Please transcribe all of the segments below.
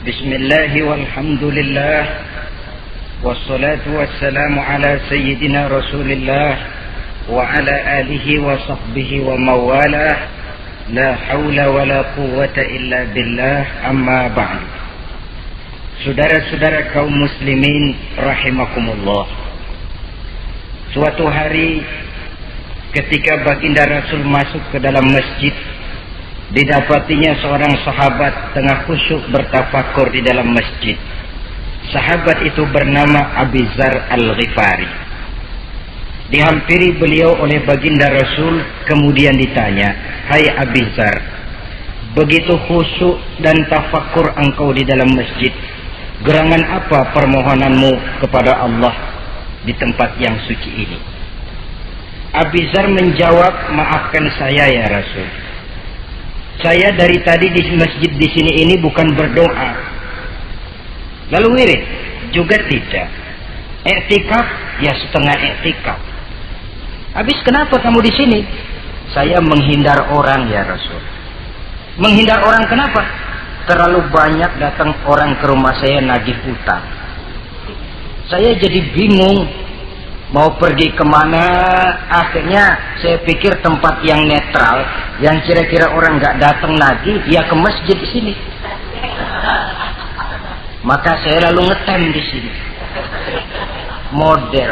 Bismillah walhamdulillah wassalatu wassalamu ala sayyidina Rasulillah wa ala alihi wa sahbihi wa mawalah. La hawla wa la quwwata illa billah, amma ba'd. Saudara-saudara kaum muslimin rahimakumullah. Suatu hari ketika baginda Rasul masuk ke dalam masjid, didapatinya seorang sahabat tengah khusyuk bertafakur di dalam masjid. Sahabat itu bernama Abi Dzar Al-Ghifari. Dihampiri beliau oleh baginda Rasul, kemudian ditanya, "Hai Abi Dzar, begitu khusyuk dan tafakur engkau di dalam masjid, gerangan apa permohonanmu kepada Allah di tempat yang suci ini?" Abi Dzar menjawab, "Maafkan saya ya Rasul. Saya dari tadi di masjid di sini ini bukan berdoa. Lalu wirid juga tidak. Iktikaf ya setengah iktikaf. Habis kenapa kamu di sini?" "Saya menghindar orang ya Rasul." "Menghindar orang kenapa?" "Terlalu banyak datang orang ke rumah saya nagih utang. Saya jadi bingung mau pergi kemana. Akhirnya saya pikir tempat yang netral, yang kira-kira orang nggak datang lagi, ya ke masjid di sini. Maka saya lalu ngetem di sini. Model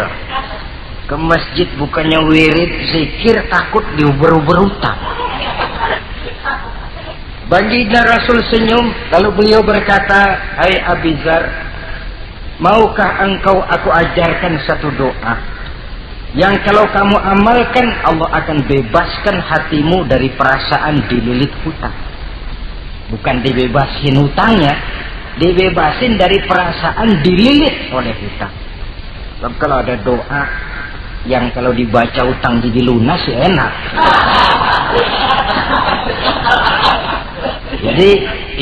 ke masjid bukannya wirid, zikir, takut diuber-uber utang." Baginda Rasul senyum, lalu beliau berkata, "Hai Abi Dzar, maukah engkau aku ajarkan satu doa yang kalau kamu amalkan Allah akan bebaskan hatimu dari perasaan dililit hutang." Bukan dibebasin hutangnya, dibebasin dari perasaan dililit oleh hutang. Sebab kalau ada doa yang kalau dibaca hutang jadi lunas ya enak. Jadi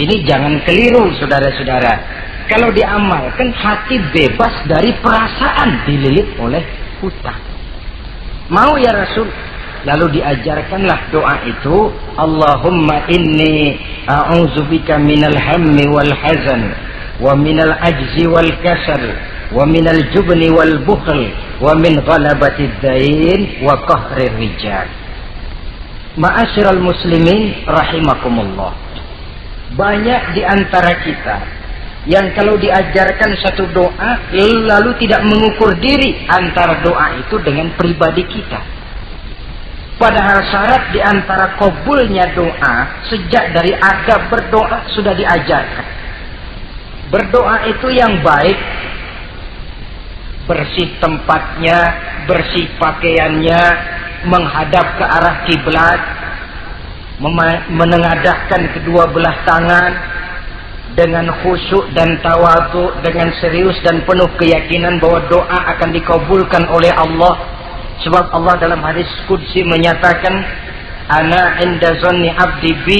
ini jangan keliru saudara-saudara. Kalau diamalkan hati bebas dari perasaan dililit oleh hutang. Mau ya Rasul? Lalu diajarkanlah doa itu, "Allahumma inni a'udzubika minal hammi wal hazan wa minal ajzi wal kasal wa minal jubni wal bukhl wa min ghalabatid dain wa qahrir rijal." Ma'asyiral muslimin rahimakumullah. Banyak di antara kita yang kalau diajarkan satu doa lalu tidak mengukur diri antara doa itu dengan pribadi kita. Padahal syarat di antara kabulnya doa sejak dari adab berdoa sudah diajarkan. Berdoa itu yang baik, bersih tempatnya, bersih pakaiannya, menghadap ke arah kiblat, menengadahkan kedua belah tangan dengan khusyuk dan tawadhu, dengan serius dan penuh keyakinan bahwa doa akan dikabulkan oleh Allah. Sebab Allah dalam hadis qudsi menyatakan, "Ana inda zanni abdi bi."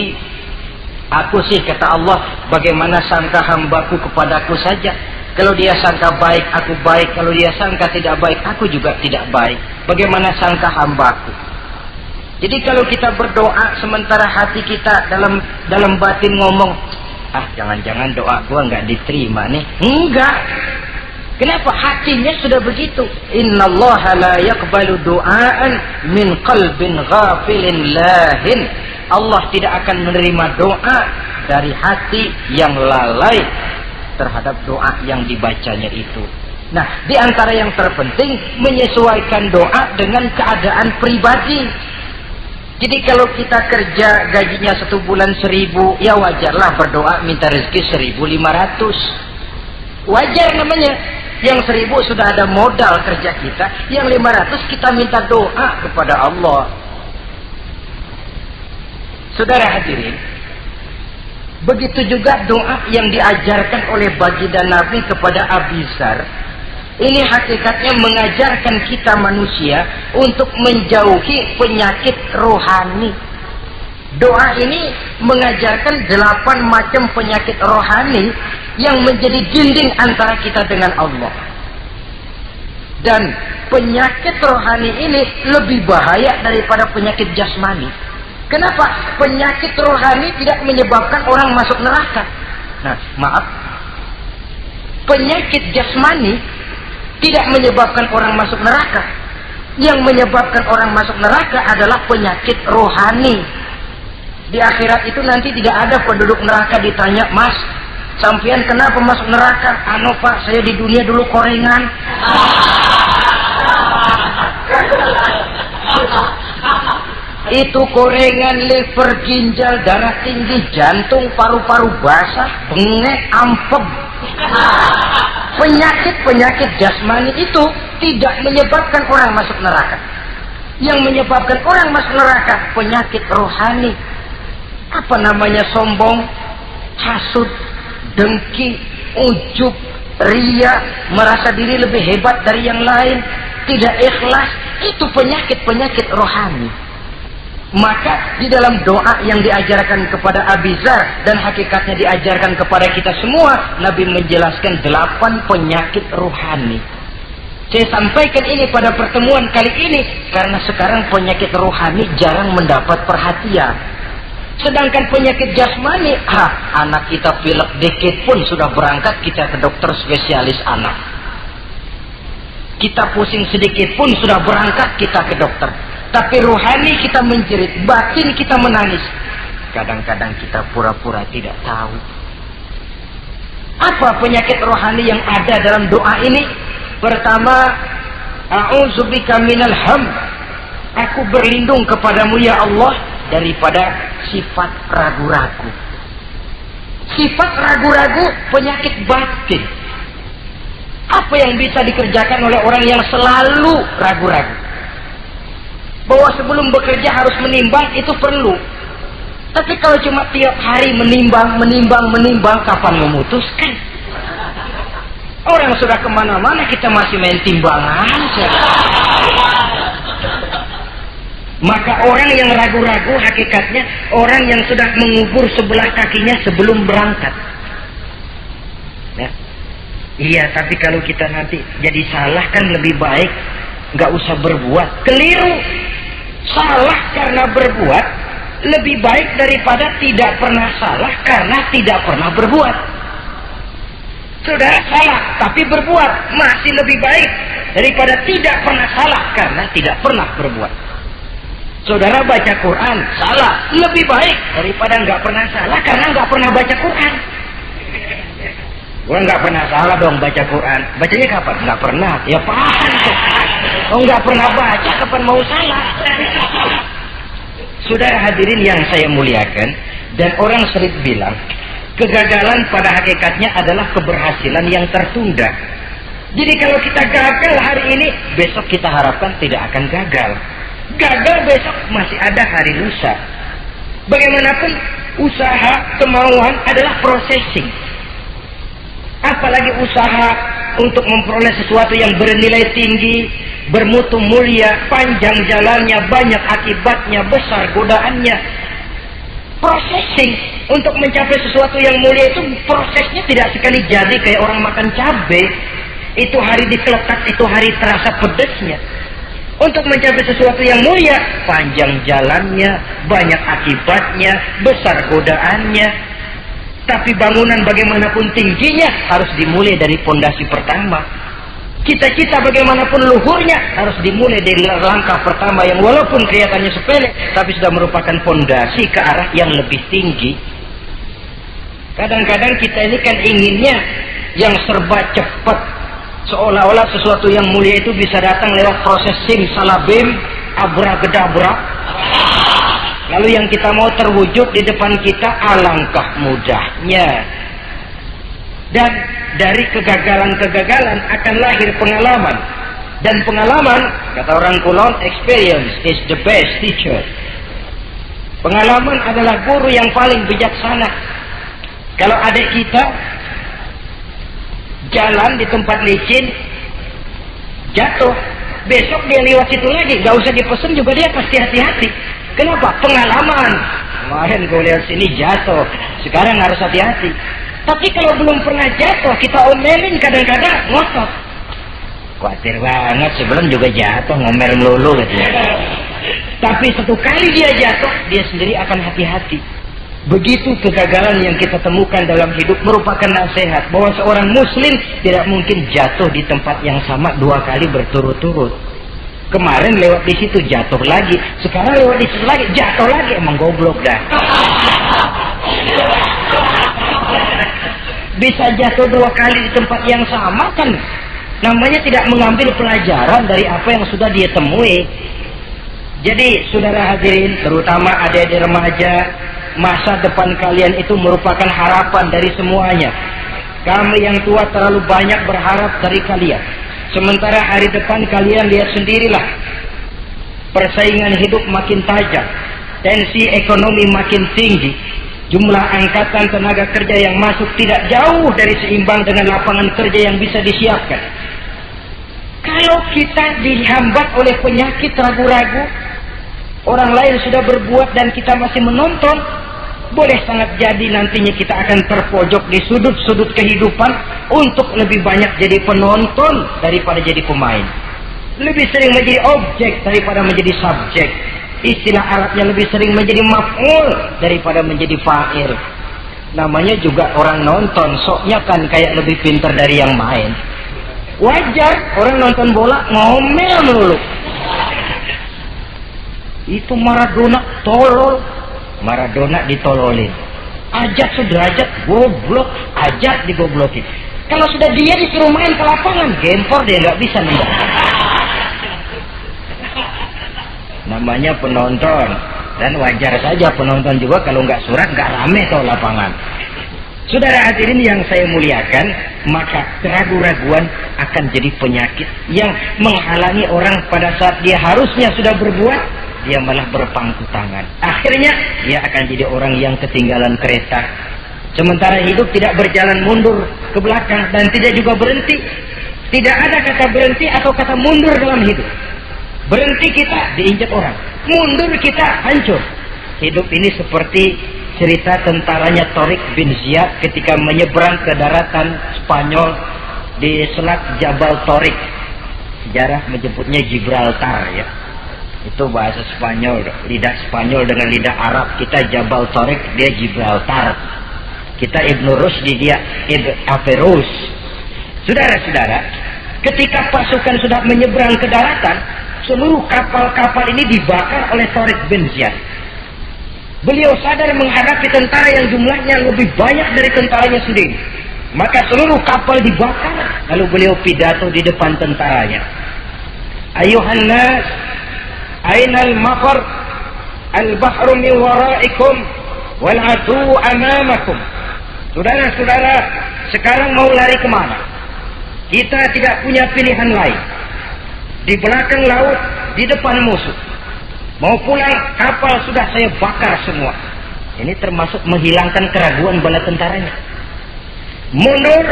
Aku sih, kata Allah, bagaimana sangka hambaku kepadaku saja. Kalau dia sangka baik, aku baik. Kalau dia sangka tidak baik, aku juga tidak baik. Bagaimana sangka hambaku? Jadi kalau kita berdoa sementara hati kita dalam batin ngomong, jangan-jangan doa gua nggak diterima nih. Enggak. Kenapa? Hatinya sudah begitu. Innallaha la yaqbalu du'aan min qalbin ghafilin lahin. Allah tidak akan menerima doa dari hati yang lalai terhadap doa yang dibacanya itu. Nah, di antara yang terpenting menyesuaikan doa dengan keadaan pribadi. Jadi kalau kita kerja gajinya 1 bulan 1.000, ya wajarlah berdoa minta rezeki 1.500. Wajar namanya. Yang 1.000 sudah ada modal kerja kita, yang 500 kita minta doa kepada Allah. Saudara hadirin, begitu juga doa yang diajarkan oleh baginda Nabi kepada Abi Dzar. Ini hakikatnya mengajarkan kita manusia untuk menjauhi penyakit rohani. Doa ini mengajarkan 8 macam penyakit rohani yang menjadi dinding antara kita dengan Allah. Dan penyakit rohani ini lebih bahaya daripada penyakit jasmani. Kenapa? Penyakit rohani tidak menyebabkan orang masuk neraka. Nah, maaf, penyakit jasmani tidak menyebabkan orang masuk neraka. Yang menyebabkan orang masuk neraka adalah penyakit rohani. Di akhirat itu nanti tidak ada penduduk neraka ditanya, "Mas, sampean kenapa masuk neraka?" "Anu Pak, saya di dunia dulu korengan." Itu korengan, liver, ginjal, darah tinggi, jantung, paru-paru basah, bengek, ampem. Penyakit-penyakit jasmani itu tidak menyebabkan orang masuk neraka. Yang menyebabkan orang masuk neraka penyakit rohani. Apa namanya? Sombong, hasud, dengki, ujub, ria, merasa diri lebih hebat dari yang lain, tidak ikhlas. Itu penyakit-penyakit rohani. Maka di dalam doa yang diajarkan kepada Abi Dzar dan hakikatnya diajarkan kepada kita semua, Nabi menjelaskan 8 penyakit rohani. Saya sampaikan ini pada pertemuan kali ini karena sekarang penyakit rohani jarang mendapat perhatian. Sedangkan penyakit jasmani, anak kita pilek dikit pun sudah berangkat kita ke dokter spesialis anak. Kita pusing sedikit pun sudah berangkat kita ke dokter. Tapi rohani kita menjerit, batin kita menangis. Kadang-kadang kita pura-pura tidak tahu. Apa penyakit rohani yang ada dalam doa ini? Pertama, a'udzubika minal ham. Aku berlindung kepadamu ya Allah daripada sifat ragu-ragu. Sifat ragu-ragu penyakit batin. Apa yang bisa dikerjakan oleh orang yang selalu ragu-ragu? Bahwa sebelum bekerja harus menimbang, itu perlu. Tapi kalau cuma tiap hari menimbang, kapan memutuskan? Orang sudah kemana-mana, kita masih main timbangan. Maka orang yang ragu-ragu hakikatnya orang yang sudah mengubur sebelah kakinya sebelum berangkat. Ya. Iya, tapi kalau kita nanti jadi salah kan lebih baik nggak usah berbuat. Keliru. Salah karena berbuat lebih baik daripada tidak pernah salah karena tidak pernah berbuat. Saudara salah tapi berbuat masih lebih baik daripada tidak pernah salah karena tidak pernah berbuat. Saudara baca Quran salah lebih baik daripada nggak pernah salah karena nggak pernah baca Quran. Gua nggak pernah salah dong baca Quran. Bacanya kapan? Nggak pernah. Ya paham tuh. Oh nggak pernah baca kapan mau salah. Saudara hadirin yang saya muliakan, dan orang sering bilang kegagalan pada hakikatnya adalah keberhasilan yang tertunda. Jadi kalau kita gagal hari ini, besok kita harapkan tidak akan gagal. Gagal besok masih ada hari lusa. Bagaimanapun usaha, kemauan adalah processing. Apalagi usaha untuk memperoleh sesuatu yang bernilai tinggi, bermutu mulia, panjang jalannya, banyak akibatnya, besar godaannya. Processing untuk mencapai sesuatu yang mulia itu prosesnya tidak sekali jadi kayak orang makan cabai. Itu hari dikeletak, itu hari terasa pedesnya. Untuk mencapai sesuatu yang mulia, panjang jalannya, banyak akibatnya, besar godaannya. Tapi bangunan bagaimanapun tingginya harus dimulai dari pondasi pertama. Cita-cita bagaimanapun luhurnya harus dimulai dari langkah pertama yang walaupun kelihatannya sepele, tapi sudah merupakan pondasi ke arah yang lebih tinggi. Kadang-kadang kita ini kan inginnya yang serba cepat, seolah-olah sesuatu yang mulia itu bisa datang lewat proses simsalabim, abrakadabra. Lalu yang kita mau terwujud di depan kita, alangkah mudahnya. Dan dari kegagalan-kegagalan akan lahir pengalaman. Dan pengalaman, kata orang Kulon, experience is the best teacher. Pengalaman adalah guru yang paling bijaksana. Kalau adik kita jalan di tempat licin, jatuh, besok dia lewat situ lagi, gak usah dipesen juga dia pasti hati-hati. Kenapa? Pengalaman. Kemarin gue lihat sini jatuh, sekarang harus hati-hati. Tapi kalau belum pernah jatuh, kita omelin kadang-kadang ngotot. Khawatir banget, sebelum juga jatuh, ngomel melulu gitu ya. Tapi satu kali dia jatuh, dia sendiri akan hati-hati. Begitu kegagalan yang kita temukan dalam hidup merupakan nasihat bahwa seorang muslim tidak mungkin jatuh di tempat yang sama 2 kali berturut-turut. Kemarin lewat di situ jatuh lagi, sekarang lewat di situ lagi jatuh lagi, emang goblok dah. Bisa jatuh 2 kali di tempat yang sama kan namanya tidak mengambil pelajaran dari apa yang sudah dia temui. Jadi saudara hadirin, terutama adik-adik remaja, masa depan kalian itu merupakan harapan dari semuanya. Kami yang tua terlalu banyak berharap dari kalian, sementara hari depan kalian lihat sendirilah, persaingan hidup makin tajam, tensi ekonomi makin tinggi, jumlah angkatan tenaga kerja yang masuk tidak jauh dari seimbang dengan lapangan kerja yang bisa disiapkan. Kalau kita dihambat oleh penyakit ragu-ragu, orang lain sudah berbuat dan kita masih menonton, boleh sangat jadi nantinya kita akan terpojok di sudut-sudut kehidupan untuk lebih banyak jadi penonton daripada jadi pemain. Lebih sering menjadi objek daripada menjadi subjek. Istilah Arabnya lebih sering menjadi maf'ul daripada menjadi fa'il. Namanya juga orang nonton, soknya kan kayak lebih pintar dari yang main. Wajar orang nonton bola ngomel melulu. Itu Maradona tolol, Maradona ditololin. Ajat sederajat goblok, ajat digoblokin. Kalau sudah dia disuruh main ke lapangan, gempor dia nggak bisa nembak. Namanya penonton, dan wajar saja penonton juga kalau nggak surat nggak rame tuh lapangan. Saudara hadirin yang saya muliakan, maka keraguan-raguan akan jadi penyakit yang menghalangi orang pada saat dia harusnya sudah berbuat, dia malah berpangku tangan. Akhirnya dia akan jadi orang yang ketinggalan kereta. Sementara hidup tidak berjalan mundur ke belakang dan tidak juga berhenti. Tidak ada kata berhenti atau kata mundur dalam hidup. Berhenti kita diinjak orang, mundur kita hancur. Hidup ini seperti cerita tentaranya Tariq bin Ziyad ketika menyeberang ke daratan Spanyol di Selat Jabal Tariq. Sejarah menyebutnya Gibraltar ya. Itu bahasa Spanyol, lidah Spanyol dengan lidah Arab. Kita Jabal Tariq, dia Gibraltar. Kita Ibn Rushdi, dia Averroes. Saudara-saudara, ketika pasukan sudah menyeberang ke daratan, seluruh kapal-kapal ini dibakar oleh Tariq bin Ziyad. Beliau sadar menghadapi tentara yang jumlahnya lebih banyak dari tentaranya sendiri. Maka seluruh kapal dibakar. Lalu beliau pidato di depan tentaranya. Ayuhan nas, ainal mafar, al-bahru min waraikum, wal adu amamakum. Saudara-saudara, sekarang mau lari kemana? Kita tidak punya pilihan lain. Di belakang laut, di depan musuh. Mau pulang, kapal sudah saya bakar semua. Ini termasuk menghilangkan keraguan bala tentaranya. Mundur,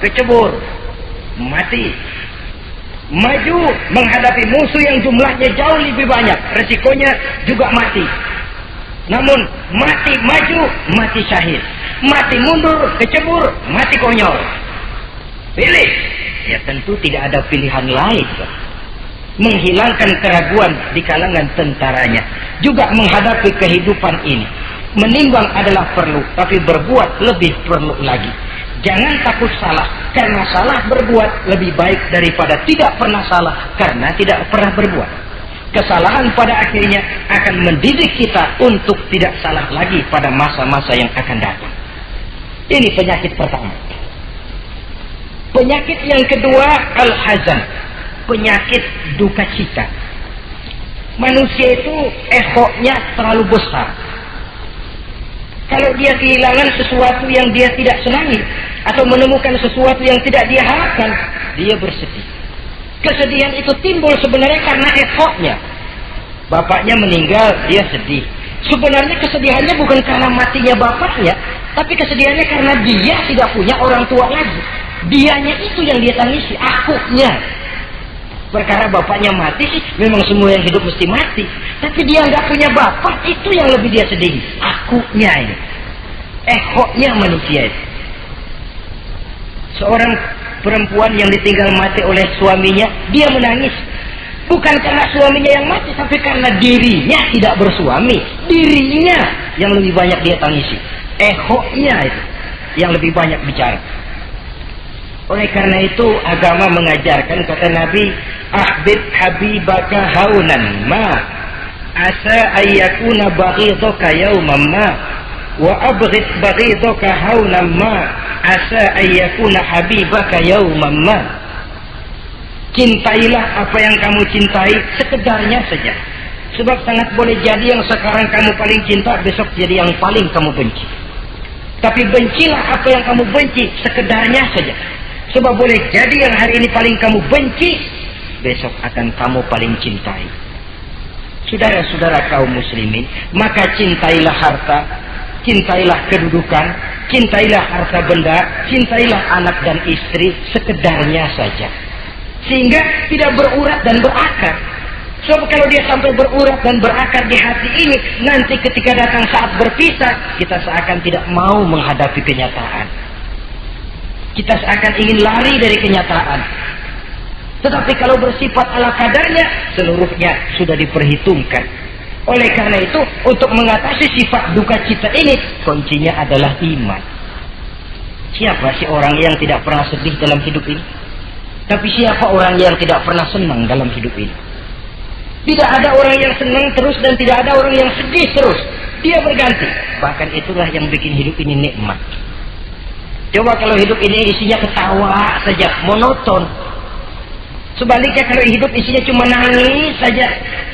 kecebur, mati. Maju menghadapi musuh yang jumlahnya jauh lebih banyak, resikonya juga mati. Namun mati maju, mati syahid. Mati mundur, kecebur, mati konyol. Pilih. Ya tentu tidak ada pilihan lain. Menghilangkan keraguan di kalangan tentaranya, juga menghadapi kehidupan ini. Menimbang adalah perlu, tapi berbuat lebih perlu lagi. Jangan takut salah, karena salah berbuat lebih baik daripada tidak pernah salah karena tidak pernah berbuat. Kesalahan pada akhirnya akan mendidik kita untuk tidak salah lagi pada masa-masa yang akan datang. Ini penyakit pertama. Penyakit yang kedua, al-hazan, penyakit duka cita. Manusia itu egonya terlalu besar. Kalau dia kehilangan sesuatu yang dia tidak senangi atau menemukan sesuatu yang tidak dia harapkan, dia bersedih. Kesedihan itu timbul sebenarnya karena egonya. Bapaknya meninggal, dia sedih. Sebenarnya kesedihannya bukan karena matinya bapaknya, tapi kesedihannya karena dia tidak punya orang tua lagi. Dianya itu yang dia tangisi, akunya. Perkara bapaknya mati sih, memang semua yang hidup mesti mati. Tapi dia nggak punya bapak, itu yang lebih dia sedih. Akunya ini, egonya manusia itu. Seorang perempuan yang ditinggal mati oleh suaminya, dia menangis. Bukan karena suaminya yang mati, tapi karena dirinya tidak bersuami. Dirinya yang lebih banyak dia tangisi. Ehonya itu yang lebih banyak bicara. Oleh karena itu agama mengajarkan, kata Nabi, ahbib habibaka haunan ma asa ayyakuna baghidaka yawman ma wa abghid baghidaka haunan ma asa ayyakuna habibaka yawman ma. Cintailah apa yang kamu cintai sekedarnya saja. Sebab sangat boleh jadi yang sekarang kamu paling cinta, besok jadi yang paling kamu benci. Tapi bencilah apa yang kamu benci sekedarnya saja. Sebab boleh jadi yang hari ini paling kamu benci, besok akan kamu paling cintai. Saudara-saudara kaum muslimin, maka cintailah harta, cintailah kedudukan, cintailah harta benda, cintailah anak dan istri sekedarnya saja. Sehingga tidak berurat dan berakar. Sebab kalau dia sampai berurat dan berakar di hati ini, nanti ketika datang saat berpisah, kita seakan tidak mau menghadapi kenyataan. Kita seakan ingin lari dari kenyataan. Tetapi kalau bersifat ala kadarnya, seluruhnya sudah diperhitungkan. Oleh karena itu, untuk mengatasi sifat duka cita ini, kuncinya adalah iman. Siapa sih orang yang tidak pernah sedih dalam hidup ini? Tapi siapa orang yang tidak pernah senang dalam hidup ini? Tidak ada orang yang senang terus dan tidak ada orang yang sedih terus. Dia berganti. Bahkan itulah yang bikin hidup ini nikmat. Coba kalau hidup ini isinya ketawa saja, monoton. Sebaliknya kalau hidup isinya cuma nangis saja,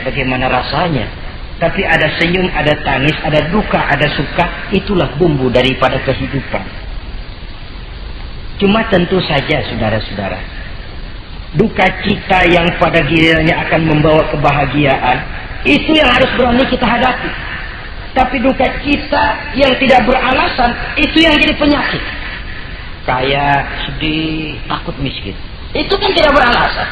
bagaimana rasanya? Tapi ada senyum, ada tangis, ada duka, ada suka. Itulah bumbu daripada kehidupan. Cuma tentu saja saudara-saudara, duka cita yang pada gilirannya akan membawa kebahagiaan, itu yang harus berani kita hadapi. Tapi duka cita yang tidak beralasan, itu yang jadi penyakit. Kayak sedih, takut miskin, itu kan tidak beralasan.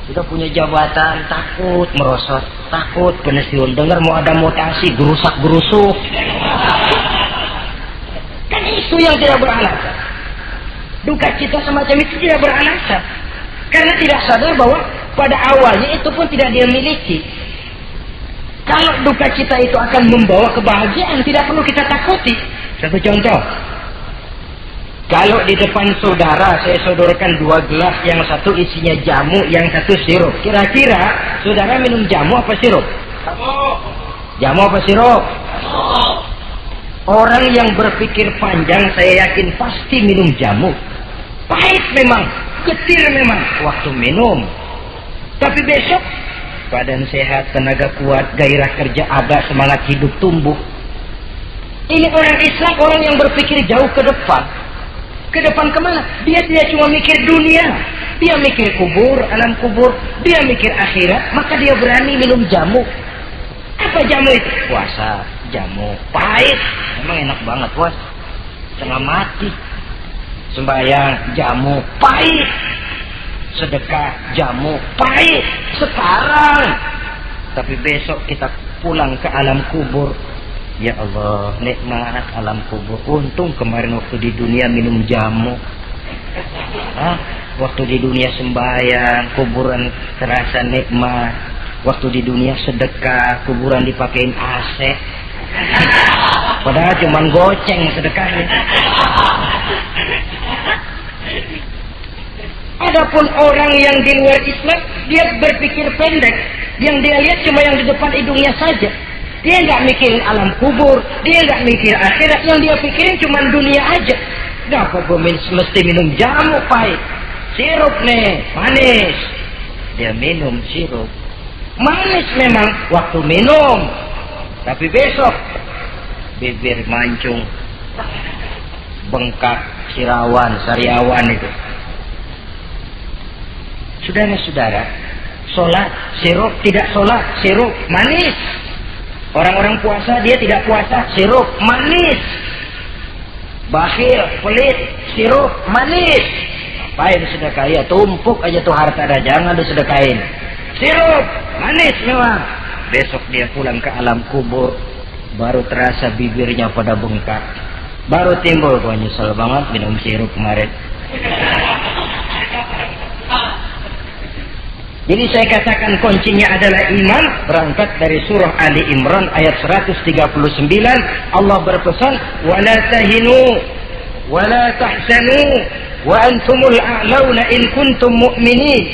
Sudah punya jabatan, takut merosot, takut pensiun, dengar mau ada mutasi, gerusak-gerusuk. Kan itu yang tidak beralasan. Duka cita semacam itu tidak beralasan. Karena tidak sadar bahwa pada awalnya itu pun tidak dia miliki. Kalau duka cita itu akan membawa kebahagiaan, tidak perlu kita takuti. Satu contoh. Kalau di depan saudara saya sodorkan 2 gelas, yang satu isinya jamu, yang satu sirup. Kira-kira saudara minum jamu apa sirup? Jamu apa sirup? Orang yang berpikir panjang saya yakin pasti minum jamu. Pahit memang, getir memang waktu minum. Tapi besok badan sehat, tenaga kuat, gairah kerja ada, semangat hidup tumbuh. Ini orang Islam, orang yang berpikir jauh ke depan. Ke depan kemana? Dia tidak cuma mikir dunia. Dia mikir kubur, alam kubur. Dia mikir akhirat. Maka dia berani minum jamu. Apa jamu itu? Puasa, jamu. Pahit. Memang enak banget, bos. Setengah mati. Sembahyang, jamu. Pahit. Sedekah, jamu. Pahit. Sekarang. Tapi besok kita pulang ke alam kubur. Ya Allah, nikmat alam kubur. Untung kemarin waktu di dunia minum jamu. Waktu di dunia sembahyang, kuburan terasa nikmat. Waktu di dunia sedekah, kuburan dipakein AC. Padahal cuma goceng sedekahnya. Adapun orang yang di luar Islam, dia berpikir pendek. Yang dia lihat cuma yang di depan hidungnya saja. Dia nggak mikirin alam kubur, dia nggak mikir akhirat, yang dia pikirin cuma dunia aja. Kenapa gue mesti minum jamu pahit? Sirup nih, manis. Dia minum sirup. Manis memang waktu minum. Tapi besok, bibir mancung, bengkak, sirawan, sariawan itu. Saudara-saudara, sholat, sirup, tidak sholat, sirup, manis. Orang-orang puasa, dia tidak puasa, sirup, manis. Bakhil, pelit, sirup, manis. Apain sedekah? Ya tumpuk aja tuh harta dah, jangan disedekahin. Sirup, manis memang. Besok dia pulang ke alam kubur, baru terasa bibirnya pada bengkak. Baru timbul, gua nyesel banget minum sirup kemarin. Jadi saya katakan kuncinya adalah iman. Berangkat dari surah Ali Imran ayat 139, Allah berpesan, wala tahinu wala tahzanu wa antumul a'launa in kuntum mu'minin.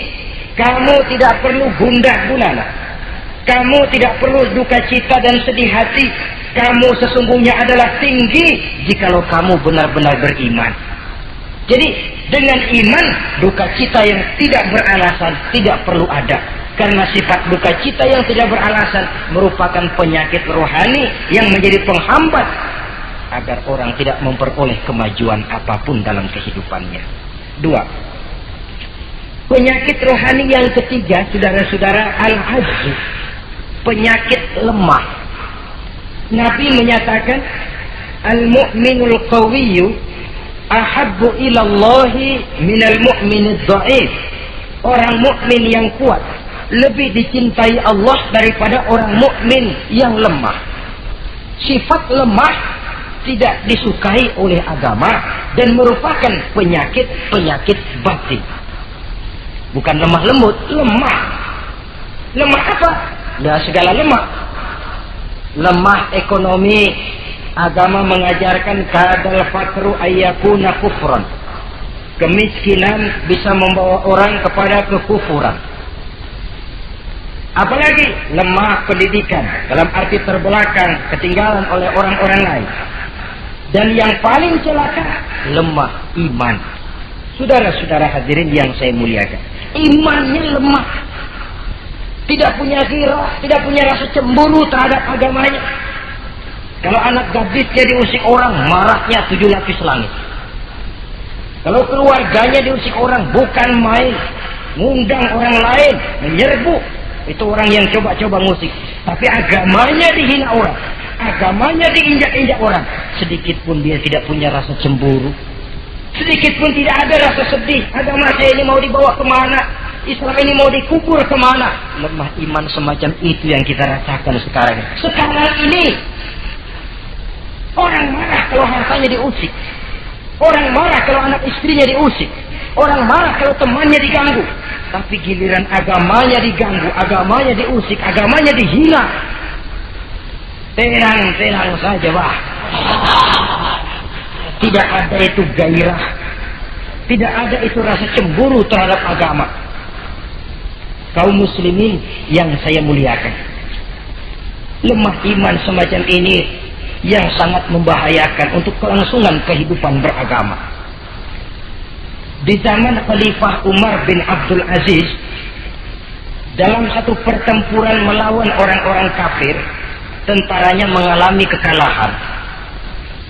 Kamu tidak perlu gundah gulana, kamu tidak perlu duka cita dan sedih hati. Kamu sesungguhnya adalah tinggi jikalau kamu benar-benar beriman. Jadi dengan iman, duka cita yang tidak beralasan tidak perlu ada. Karena sifat duka cita yang tidak beralasan merupakan penyakit rohani yang menjadi penghambat agar orang tidak memperoleh kemajuan apapun dalam kehidupannya. 2. Penyakit rohani yang ketiga, saudara-saudara, al-ajzu, penyakit lemah. Nabi menyatakan, al-mu'minul qawiyyu ahabbu ilallahi minal mu'minid dha'if. Orang mukmin yang kuat lebih dicintai Allah daripada orang mukmin yang lemah. Sifat lemah tidak disukai oleh agama dan merupakan penyakit batin. Bukan lemah lembut, lemah. Lemah apa? Ya segala lemah. Lemah ekonomi, agama mengajarkan kadal fakru ayyakuna kufran. Kemiskinan bisa membawa orang kepada kekufuran. Apalagi lemah pendidikan, dalam arti terbelakang, ketinggalan oleh orang-orang lain. Dan yang paling celaka, lemah iman. Saudara-saudara hadirin yang saya muliakan, imannya lemah. Tidak punya ghirah, tidak punya rasa cemburu terhadap agamanya. Kalau anak gadisnya diusik orang, marahnya 7 lapis langit. Kalau keluarganya diusik orang, bukan main, ngundang orang lain, menyerbu. Itu orang yang coba-coba musik. Tapi agamanya dihina orang, agamanya diinjak-injak orang. Sedikit pun dia tidak punya rasa cemburu, sedikit pun tidak ada rasa sedih. Agama saya ini mau dibawa kemana? Islam ini mau dikubur kemana? Lemah iman semacam itu yang kita rasakan sekarang. Sekarang ini orang marah kalau hartanya diusik, orang marah kalau anak istrinya diusik, orang marah kalau temannya diganggu. Tapi giliran agamanya diganggu, agamanya diusik, agamanya dihina, tenang-tenang saja, bah. Tidak ada itu gairah, tidak ada itu rasa cemburu terhadap agama. Kaum muslimin yang saya muliakan, lemah iman semacam ini yang sangat membahayakan untuk kelangsungan kehidupan beragama. Di zaman Khalifah Umar bin Abdul Aziz, dalam satu pertempuran melawan orang-orang kafir, tentaranya mengalami kekalahan.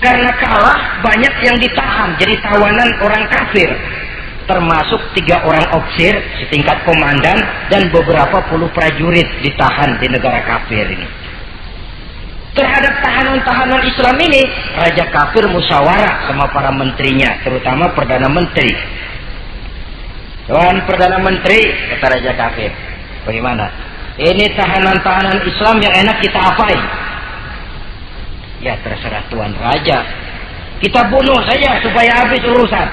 Karena kalah, banyak yang ditahan jadi tawanan orang kafir, termasuk 3 orang ofisir setingkat komandan dan beberapa puluh prajurit ditahan di negara kafir ini. Terhadap tahanan-tahanan Islam ini, Raja kafir musyawarah sama para menterinya, terutama Perdana Menteri. Tuan Perdana Menteri, kata Raja kafir, bagaimana? Ini tahanan-tahanan Islam yang enak kita apain? Ya terserah Tuan Raja, kita bunuh saja supaya habis urusan.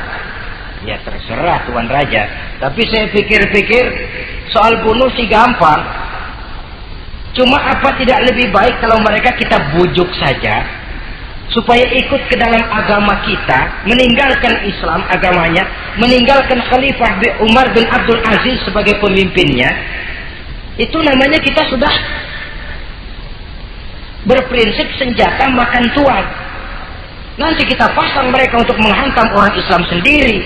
Ya terserah Tuan Raja, tapi saya pikir-pikir soal bunuh sih gampang. Cuma apa tidak lebih baik kalau mereka kita bujuk saja supaya ikut ke dalam agama kita, meninggalkan Islam agamanya, meninggalkan Khalifah Umar bin Abdul Aziz sebagai pemimpinnya. Itu namanya kita sudah berprinsip senjata makan tuan. Nanti kita pasang mereka untuk menghantam orang Islam sendiri.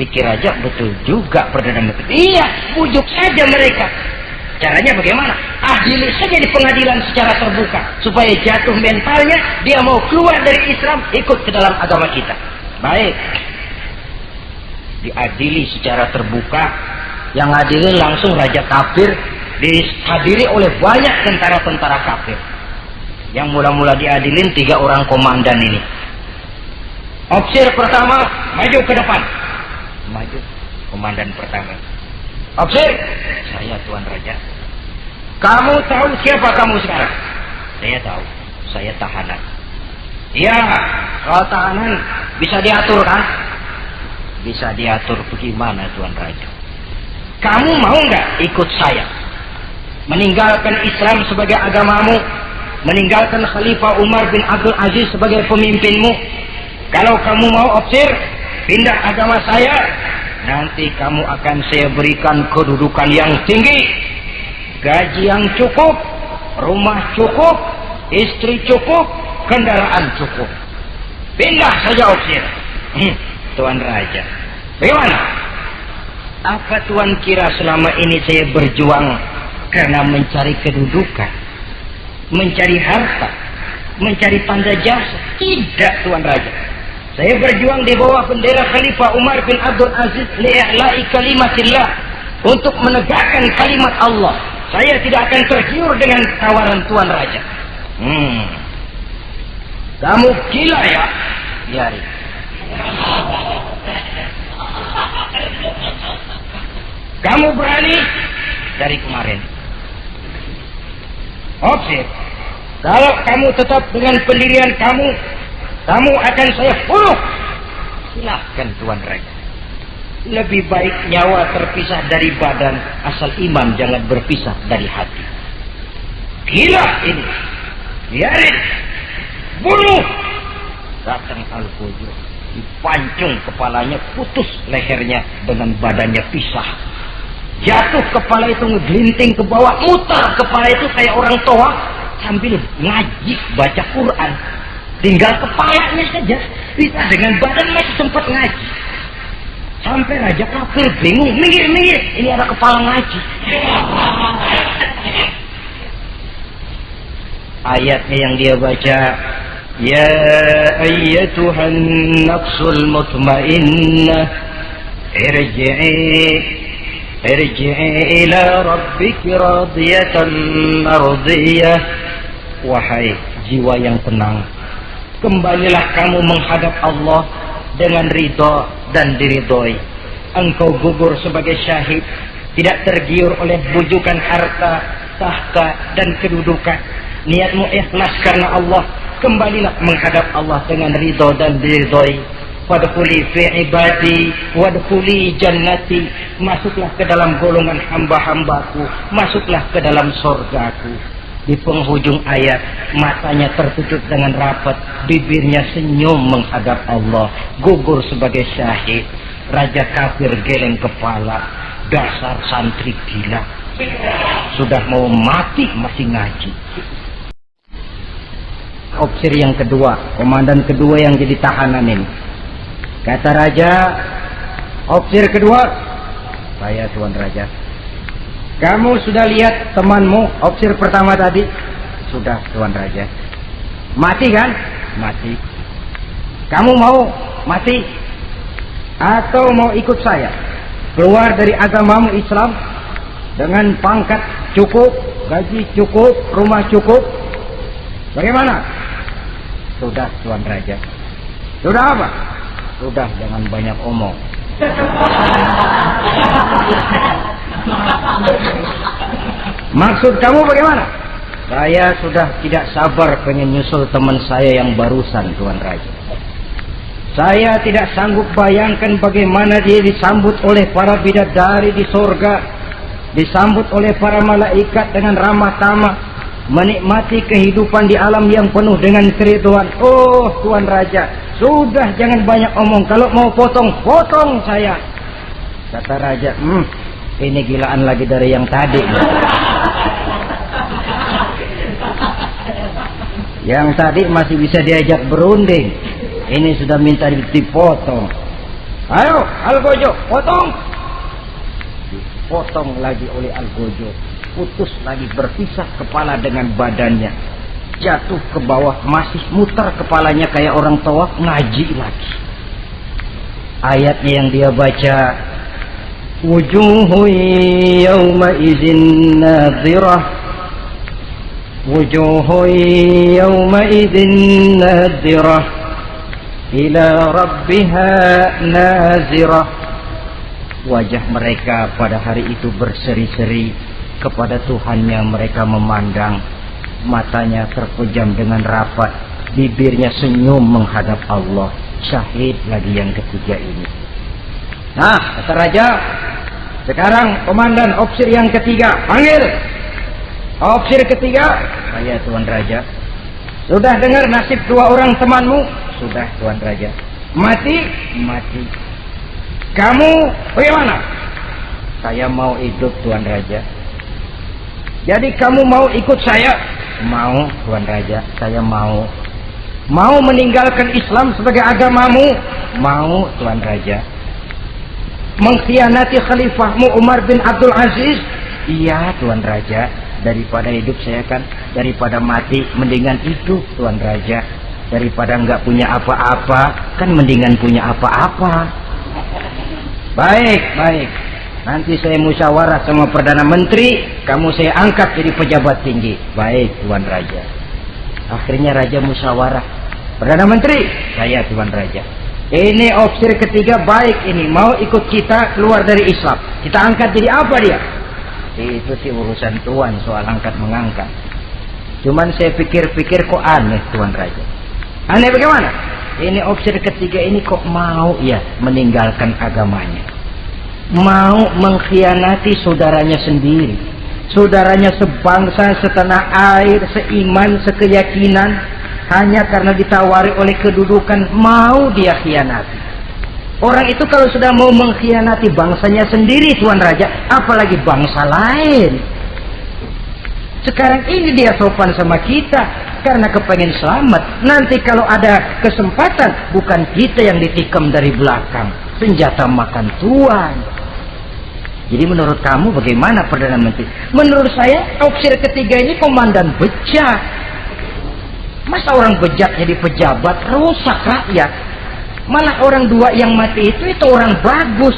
Pikir aja, betul juga Perdana Menteri. Iya, bujuk saja mereka. Caranya bagaimana? Adili saja di pengadilan secara terbuka supaya jatuh mentalnya, dia mau keluar dari Islam, ikut ke dalam agama kita. Baik, diadili secara terbuka. Yang adilin langsung Raja kafir, dihadiri oleh banyak tentara-tentara kafir. Yang mula-mula diadilin 3 orang komandan ini. Ofisir pertama maju ke depan. Maju komandan pertama. Ofisir, saya Tuan Raja. Kamu tahu siapa kamu sekarang? Saya tahu, saya tahanan. Iya, kalau tahanan bisa diatur kan? Bisa diatur bagaimana Tuan Raja? Kamu mau nggak ikut saya? Meninggalkan Islam sebagai agamamu, meninggalkan Khalifah Umar bin Abdul Aziz sebagai pemimpinmu. Kalau kamu mau opsir, pindah agama saya, nanti kamu akan saya berikan kedudukan yang tinggi, gaji yang cukup, rumah cukup, istri cukup, kendaraan cukup. Pindah saja opsir. Tuan Raja, bagaimana? Apa Tuan kira selama ini saya berjuang karena mencari kedudukan, mencari harta, mencari tanda jasa? Tidak, Tuan Raja. Saya berjuang di bawah bendera Khalifah Umar bin Abdul Aziz li'i'la'i kalimatillah, untuk menegakkan kalimat Allah. Saya tidak akan tergiur dengan tawaran Tuan Raja. Kamu gila ya? Biari. Kamu berani dari kemarin. Opsir, kalau kamu tetap dengan pendirian kamu, kamu akan saya bunuh. Silahkan Tuan Raja. Lebih baik nyawa terpisah dari badan, asal iman jangan berpisah dari hati. Gila ini. Biarin. Bunuh. Datang Al-Fujur, dipancung kepalanya, putus lehernya dengan badannya pisah. Jatuh kepala itu ngegelinting ke bawah, muter kepala itu kayak orang tua sambil ngaji baca Quran. Tinggal kepalanya saja, bisa dengan badan masih sempat ngaji. Sampai Raja kafir bingung, minggir, ini ada kepala ngaji. Ayatnya yang dia baca, ya ayyatuhan nafsul mutmainnah, irji'i ila rabbiki radiyatan mardiyah. Wahai jiwa yang tenang, kembalilah kamu menghadap Allah dengan ridha dan diridhoi. Engkau gugur sebagai syahid, tidak tergiur oleh bujukan harta, tahta dan kedudukan. Niatmu ikhlas karena Allah, kembalilah menghadap Allah dengan ridha dan diridhoi. Wadkhuli fi ibadi wadkhuli jannati, masuklah ke dalam golongan hamba-hambaku, masuklah ke dalam surgaku. Di penghujung ayat, matanya tertutup dengan rapat, bibirnya senyum menghadap Allah, gugur sebagai syahid. Raja kafir geleng kepala, dasar santri gila, sudah mau mati masih ngaji. Opsir yang kedua, komandan kedua yang jadi tahanan ini, kata Raja, opsir kedua, saya Tuan Raja. Kamu sudah lihat temanmu opsir pertama tadi? Sudah Tuan Raja. Mati kan? Mati. Kamu mau mati? Atau mau ikut saya? Keluar dari agamamu Islam dengan pangkat cukup, gaji cukup, rumah cukup. Bagaimana? Sudah Tuan Raja. Sudah apa? Sudah, jangan banyak omong. Maksud kamu bagaimana? Saya sudah tidak sabar pengen nyusul teman saya yang barusan, Tuan Raja. Saya tidak sanggup bayangkan bagaimana dia disambut oleh para bidadari di surga, disambut oleh para malaikat dengan ramah tamah, menikmati kehidupan di alam yang penuh dengan keriduan. Oh Tuan Raja, sudah jangan banyak omong. Kalau mau potong saya. Kata Raja, ini gilaan lagi dari yang tadi. Yang tadi masih bisa diajak berunding, ini sudah minta dipotong. Ayo Algojo, potong. Dipotong lagi oleh Algojo, putus lagi, berpisah kepala dengan badannya, jatuh ke bawah, masih muter kepalanya kayak orang tawaf, ngaji lagi. Ayatnya yang dia baca, wujuhu yawma idzin nadhirah, wujuhu yawma idzin nadhirah ila rabbiha nazirah. Wajah mereka pada hari itu berseri-seri, kepada Tuhannya mereka memandang, matanya terpejam dengan rapat, bibirnya senyum menghadap Allah. Syahid lagi yang ketiga ini. Nah, kata Raja, Sekarang komandan opsir yang ketiga, panggil. Opsir ketiga, saya Tuan Raja. Sudah dengar nasib dua orang temanmu? Sudah Tuan Raja. Mati? Mati. Kamu bagaimana? Saya mau hidup Tuan Raja. Jadi kamu mau ikut saya? Mau Tuan Raja, saya mau. Mau meninggalkan Islam sebagai agamamu? Mau Tuan Raja. Mengkhianati khalifahmu Umar bin Abdul Aziz? Iya Tuan Raja. Daripada hidup saya kan, daripada mati mendingan hidup Tuan Raja. Daripada nggak punya apa-apa kan mendingan punya apa-apa. Baik, baik. Nanti saya musyawarah sama Perdana Menteri, kamu saya angkat jadi pejabat tinggi. Baik Tuan Raja. Akhirnya Raja musyawarah. Perdana Menteri, saya Tuan Raja. Ini opsir ketiga baik ini, mau ikut kita keluar dari Islam. Kita angkat jadi apa dia? Itu sih urusan Tuan soal angkat mengangkat. Cuman saya pikir-pikir kok aneh Tuan Raja. Aneh bagaimana? Ini opsir ketiga ini kok mau ya meninggalkan agamanya. Mau mengkhianati saudaranya sendiri. Saudaranya sebangsa, setanah air, seiman, sekeyakinan. Hanya karena ditawari oleh kedudukan mau dia khianati. Orang itu kalau sudah mau mengkhianati bangsanya sendiri Tuan Raja, apalagi bangsa lain. Sekarang ini dia sopan sama kita karena kepengen selamat. Nanti kalau ada kesempatan bukan kita yang ditikam dari belakang, senjata makan Tuan. Jadi menurut kamu bagaimana Perdana Menteri? Menurut saya opsir ketiga ini komandan bejat. Masa orang bejat jadi pejabat, rusak rakyat. Malah orang dua yang mati itu orang bagus,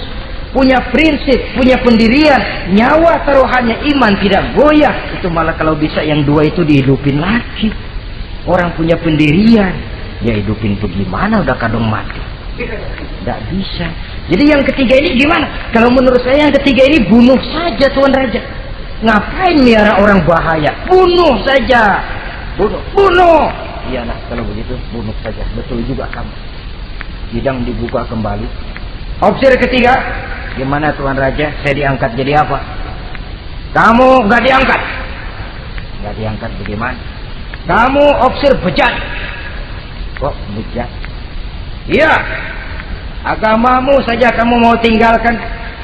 punya prinsip, punya pendirian, nyawa taruhannya iman tidak goyah. Itu malah kalau bisa yang dua itu dihidupin lagi. Orang punya pendirian, ya hidupin tuh gimana udah kadang mati. Tidak bisa. Jadi yang ketiga ini gimana? Kalau menurut saya yang ketiga ini bunuh saja Tuan Raja. Ngapain miara orang bahaya? Bunuh saja. Bunuh. Iyalah kalau begitu bunuh saja. Betul juga kamu. Sidang dibuka kembali. Opsir ketiga, gimana Tuan Raja? Saya diangkat jadi apa? Kamu nggak diangkat. Nggak diangkat bagaimana? Kamu opsir bejat. Kok bejat? Iya. Agamamu saja kamu mau tinggalkan.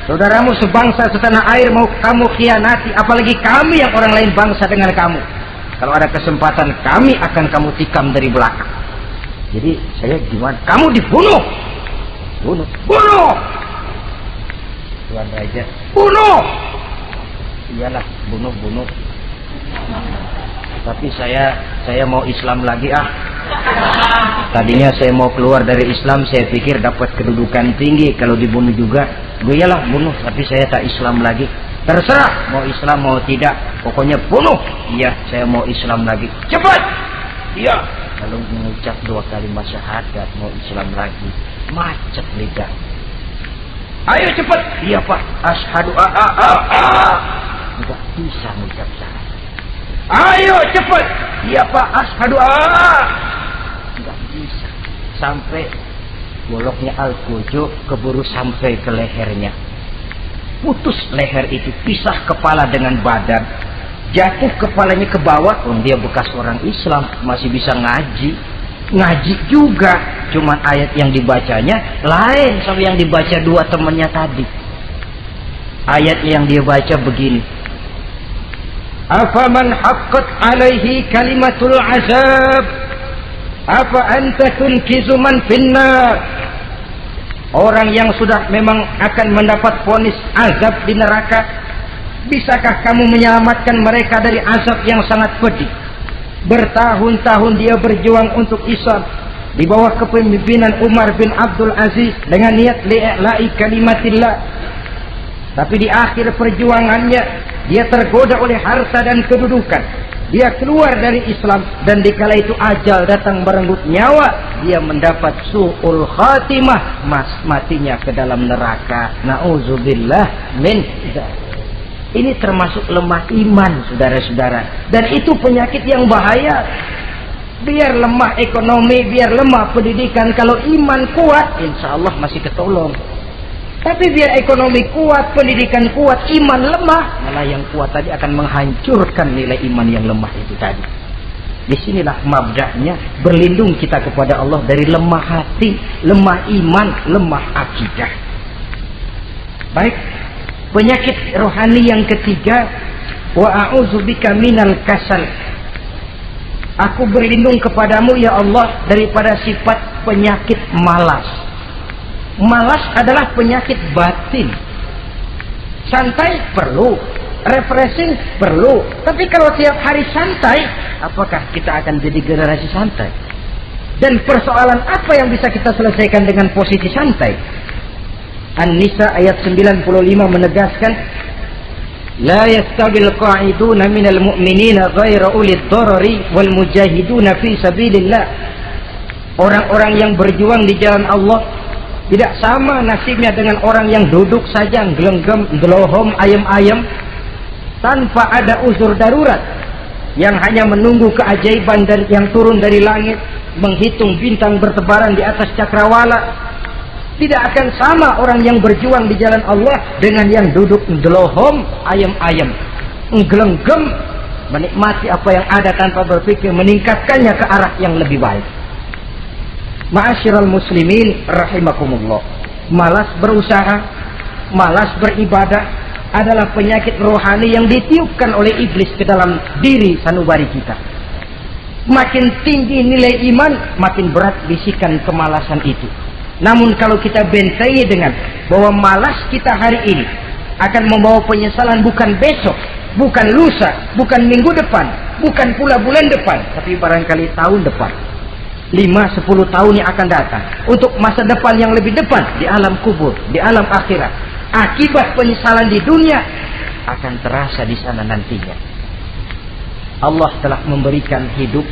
Saudaramu sebangsa setanah air mau kamu khianati. Apalagi kami yang orang lain bangsa dengan kamu. Kalau ada kesempatan kami akan kamu tikam dari belakang. Jadi saya gimana? Kamu dibunuh. Bunuh. Tuan Raja. Bunuh. Iyalah bunuh. Tapi saya mau Islam lagi Tadinya saya mau keluar dari Islam, saya pikir dapat kedudukan tinggi kalau dibunuh juga. Iyalah bunuh, tapi saya tak Islam lagi. Terserah mau Islam mau tidak, pokoknya bunuh. Iya, saya mau Islam lagi. Cepat. Iya. Kalau mengucap 2 kalimat syahadat mau Islam lagi, macet lidah. Ayo cepat. Iya Pak. Asyhadu Enggak bisa mengucap syahadat. Ayo cepat. Iya Pak. Asyhadu Enggak bisa. Sampai goloknya al-kujo keburu sampai ke lehernya. Putus leher itu, pisah kepala dengan badan, jatuh kepalanya ke bawah. Dia bekas orang Islam, masih bisa ngaji juga, cuman ayat yang dibacanya lain sama yang dibaca dua temannya tadi. Ayat yang dia baca begini, afaman haqqat alaihi kalimatul azab afa anta tunkizu man finnar. Orang yang sudah memang akan mendapat vonis azab di neraka, bisakah kamu menyelamatkan mereka dari azab yang sangat pedih? Bertahun-tahun dia berjuang untuk Islam di bawah kepemimpinan Umar bin Abdul Aziz dengan niat li'la'i kalimatillah. Tapi di akhir perjuangannya dia tergoda oleh harta dan kedudukan. Dia keluar dari Islam dan dikala itu ajal datang merenggut nyawa, dia mendapat su'ul khatimah, matinya ke dalam neraka. Na'udzubillah min dzalik. Ini termasuk lemah iman, saudara-saudara, dan itu penyakit yang bahaya. Biar lemah ekonomi, biar lemah pendidikan, kalau iman kuat insya Allah masih ketolong. Tapi biar ekonomi kuat, pendidikan kuat, iman lemah, malah yang kuat tadi akan menghancurkan nilai iman yang lemah itu tadi. Disinilah mabda'nya, berlindung kita kepada Allah dari lemah hati, lemah iman, lemah akidah. Baik, penyakit rohani yang ketiga, wa a'udzubika minal kasal. Aku berlindung kepadamu ya Allah daripada sifat penyakit malas. Malas adalah penyakit batin. Santai perlu, refreshing perlu. Tapi kalau tiap hari santai, apakah kita akan jadi generasi santai? Dan persoalan apa yang bisa kita selesaikan dengan posisi santai? An-Nisa ayat 95 menegaskan, la yastabil qa'iduna minal mu'minina ghayra ulid darari wal mujahiduna fi sabilillah. Orang-orang yang berjuang di jalan Allah tidak sama nasibnya dengan orang yang duduk saja gelenggam, gelohom, ayam-ayam tanpa ada uzur darurat, yang hanya menunggu keajaiban dan yang turun dari langit, menghitung bintang bertebaran di atas cakrawala. Tidak akan sama orang yang berjuang di jalan Allah dengan yang duduk gelohom, ayam-ayam, gelenggam, menikmati apa yang ada tanpa berpikir meningkatkannya ke arah yang lebih baik. Ma'asyiral muslimin rahimakumullah. Malas berusaha, malas beribadah adalah penyakit rohani yang ditiupkan oleh iblis ke dalam diri sanubari kita. Makin tinggi nilai iman, makin berat bisikan kemalasan itu. Namun kalau kita bentengi dengan bahwa malas kita hari ini akan membawa penyesalan bukan besok, bukan lusa, bukan minggu depan, bukan pula bulan depan, tapi barangkali tahun depan, 5-10 tahun yang akan datang, untuk masa depan yang lebih depan di alam kubur, di alam akhirat. Akibat penyesalan di dunia akan terasa di sana nantinya. Allah telah memberikan hidup.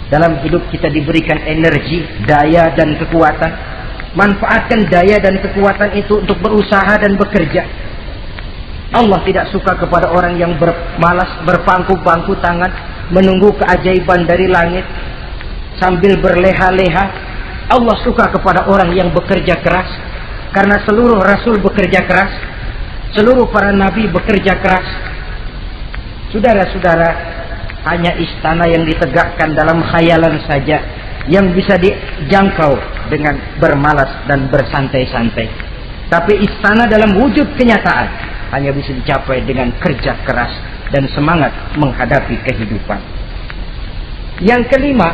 Dalam hidup kita diberikan energi, daya dan kekuatan. Manfaatkan daya dan kekuatan itu untuk berusaha dan bekerja. Allah tidak suka kepada orang yang bermalas, berpangku-pangku tangan menunggu keajaiban dari langit sambil berleha-leha. Allah suka kepada orang yang bekerja keras, karena seluruh rasul bekerja keras, seluruh para nabi bekerja keras. Saudara-saudara, hanya istana yang ditegakkan dalam khayalan saja yang bisa dijangkau dengan bermalas dan bersantai-santai. Tapi istana dalam wujud kenyataan hanya bisa dicapai dengan kerja keras dan semangat menghadapi kehidupan. Yang kelima,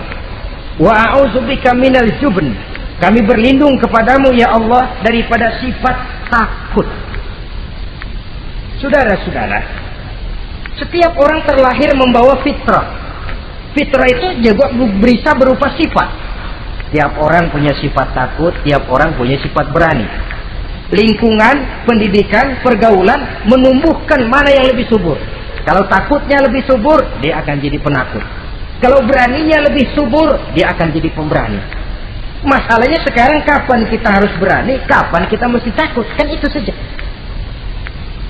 wa a'udzubika minal jubn. Kami berlindung kepadamu ya Allah daripada sifat takut. Saudara-saudara, setiap orang terlahir membawa fitrah. Fitrah itu juga bisa berupa sifat. Tiap orang punya sifat takut, tiap orang punya sifat berani. Lingkungan, pendidikan, pergaulan menumbuhkan mana yang lebih subur. Kalau takutnya lebih subur, dia akan jadi penakut. Kalau beraninya lebih subur, dia akan jadi pemberani. Masalahnya sekarang kapan kita harus berani, kapan kita mesti takut, kan itu saja.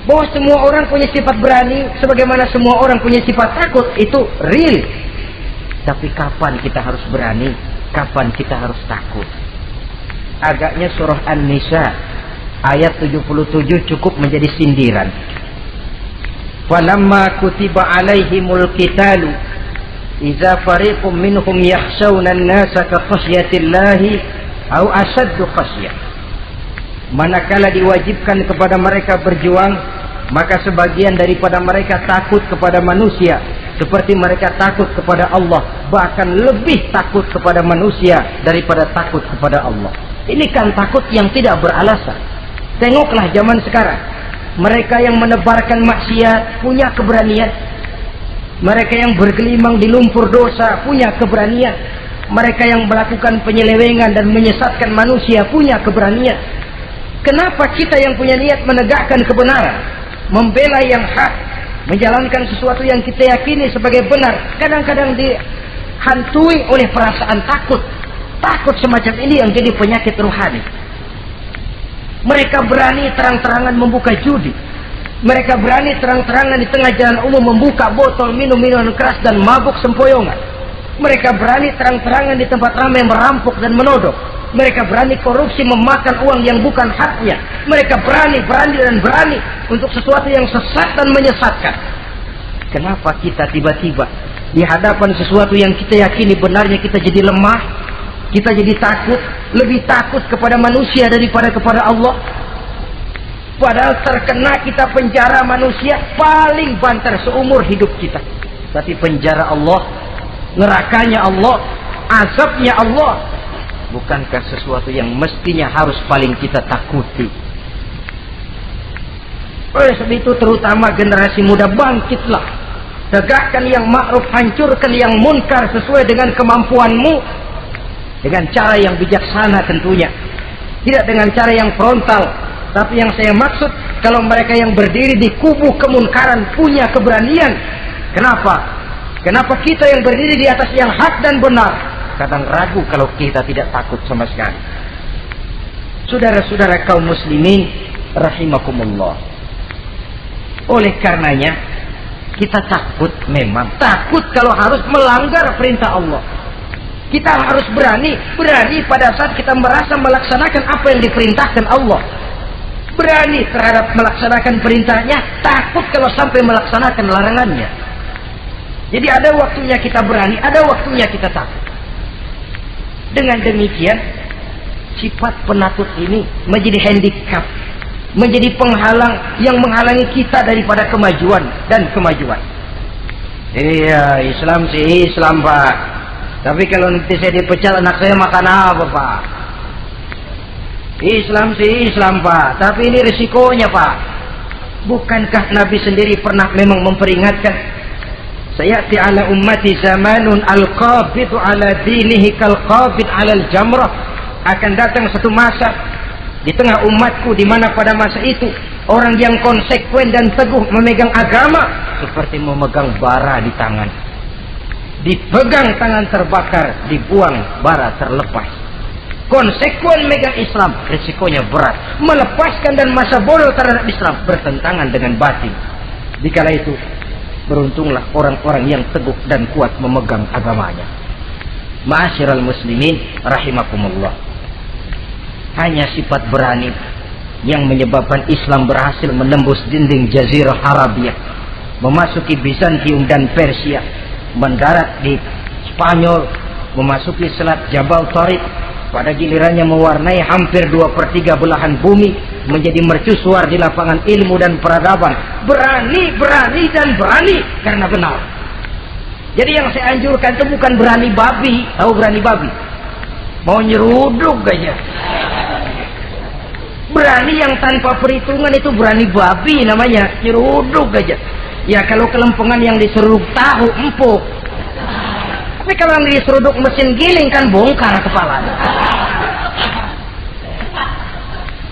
Bahwa semua orang punya sifat berani, sebagaimana semua orang punya sifat takut, itu real. Tapi kapan kita harus berani, kapan kita harus takut? Agaknya surah An-Nisa ayat 77 cukup menjadi sindiran. Walamma kutiba alaihimul qitalu idza fariqum minhum yakhshawna an-nasa ka khasyatillahi aw ashaddu khasyah. Manakala diwajibkan kepada mereka berjuang, maka sebagian daripada mereka takut kepada manusia seperti mereka takut kepada Allah, bahkan lebih takut kepada manusia daripada takut kepada Allah. Ini kan takut yang tidak beralasan. Tengoklah zaman sekarang, mereka yang menebarkan maksiat punya keberanian, mereka yang bergelimang di lumpur dosa punya keberanian, mereka yang melakukan penyelewengan dan menyesatkan manusia punya keberanian. Kenapa kita yang punya niat menegakkan kebenaran, membela yang hak, menjalankan sesuatu yang kita yakini sebagai benar, kadang-kadang dihantui oleh perasaan takut? Takut semacam ini yang jadi penyakit rohani. Mereka berani terang-terangan membuka judi. Mereka berani terang-terangan di tengah jalan umum membuka botol minum minuman keras dan mabuk sempoyongan. Mereka berani terang-terangan di tempat ramai merampok dan menodong. Mereka berani korupsi, memakan uang yang bukan haknya. Mereka berani untuk sesuatu yang sesat dan menyesatkan. Kenapa kita tiba-tiba di hadapan sesuatu yang kita yakini benarnya kita jadi lemah, kita jadi takut, lebih takut kepada manusia daripada kepada Allah? Padahal terkena kita penjara manusia paling banter seumur hidup kita. Tapi penjara Allah, nerakanya Allah, azabnya Allah, bukankah sesuatu yang mestinya harus paling kita takuti? Oleh sebab itu terutama generasi muda, bangkitlah, tegakkan yang ma'ruf, hancurkan yang munkar sesuai dengan kemampuanmu, dengan cara yang bijaksana tentunya, tidak dengan cara yang frontal. Tapi yang saya maksud, kalau mereka yang berdiri di kubu kemunkaran punya keberanian. Kenapa kita yang berdiri di atas yang hak dan benar kadang ragu kalau kita tidak takut sama sekali? Saudara-saudara kaum muslimin rahimakumullah, oleh karenanya kita takut, memang takut kalau harus melanggar perintah Allah. Kita harus berani pada saat kita merasa melaksanakan apa yang diperintahkan Allah, berani terhadap melaksanakan perintahnya, takut kalau sampai melaksanakan larangannya. Jadi ada waktunya kita berani, ada waktunya kita takut. Dengan demikian, sifat penakut ini menjadi handicap, menjadi penghalang yang menghalangi kita daripada kemajuan dan kemajuan. Iya, Islam sih Islam, Pak. Tapi kalau nanti saya dipecat, anak saya makan apa, Pak? Islam sih Islam, Pak. Tapi ini risikonya, Pak. Bukankah Nabi sendiri pernah memang memperingatkan? Sayati ala ummati zamanun al-qabidu ala dinihi kal-qabid ala al-jamrah. Akan datang satu masa di tengah umatku di mana pada masa itu orang yang konsekuen dan teguh memegang agama seperti memegang bara di tangan. Dipegang tangan terbakar, dibuang bara terlepas. Konsekuen megang Islam, risikonya berat. Melepaskan dan masa bodoh terhadap Islam bertentangan dengan batin. Dikala itu beruntunglah orang-orang yang teguh dan kuat memegang agamanya. Ma'asyiral muslimin rahimakumullah. Hanya sifat berani yang menyebabkan Islam berhasil menembus dinding Jazirah Arabia, memasuki Bizantium dan Persia, mendarat di Spanyol, memasuki Selat Jabal Tariq, pada gilirannya mewarnai hampir 2/3 belahan bumi, menjadi mercusuar di lapangan ilmu dan peradaban. Berani karena benar. Jadi yang saya anjurkan itu bukan berani babi. Tahu berani babi? Mau nyeruduk aja. Berani yang tanpa perhitungan itu berani babi namanya, nyeruduk aja. Ya kalau kelempengan yang diseruduk tahu empuk. Tapi kalau yang diseruduk mesin giling kan bongkar kepala.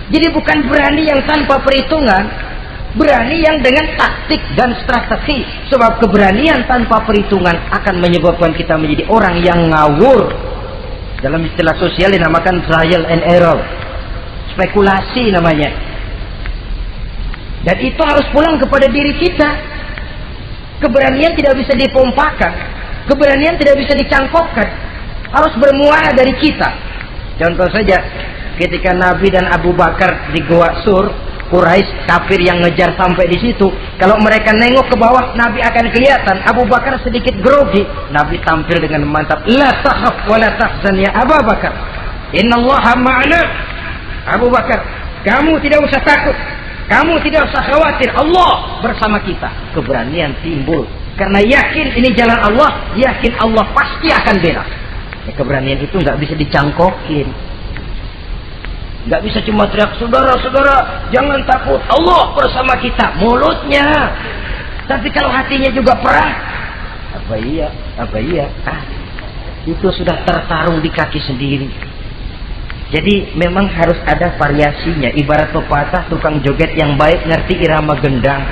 Jadi bukan berani yang tanpa perhitungan, berani yang dengan taktik dan strategi. Sebab keberanian tanpa perhitungan akan menyebabkan kita menjadi orang yang ngawur. Dalam istilah sosial dinamakan trial and error, spekulasi namanya. Dan itu harus pulang kepada diri kita. Keberanian tidak bisa dipompakan, keberanian tidak bisa dicangkokkan, harus bermuara dari kita. Contoh saja, ketika Nabi dan Abu Bakar di Gua Sur, Quraisy kafir yang ngejar sampai di situ, kalau mereka nengok ke bawah, Nabi akan kelihatan. Abu Bakar sedikit grogi, Nabi tampil dengan mantap, la takhaf wa la tahzan ya Abu Bakar, innallaha ma'ana. Abu Bakar, kamu tidak usah takut, kamu tidak usah khawatir, Allah bersama kita. Keberanian timbul karena yakin ini jalan Allah, yakin Allah pasti akan bela. Keberanian itu nggak bisa dicangkokin, nggak bisa cuma teriak, saudara-saudara jangan takut, Allah bersama kita, mulutnya. Tapi kalau hatinya juga perang, apa iya, itu sudah tertarung di kaki sendiri. Jadi memang harus ada variasinya. Ibarat pepatah, tukang joget yang baik ngerti irama gendang.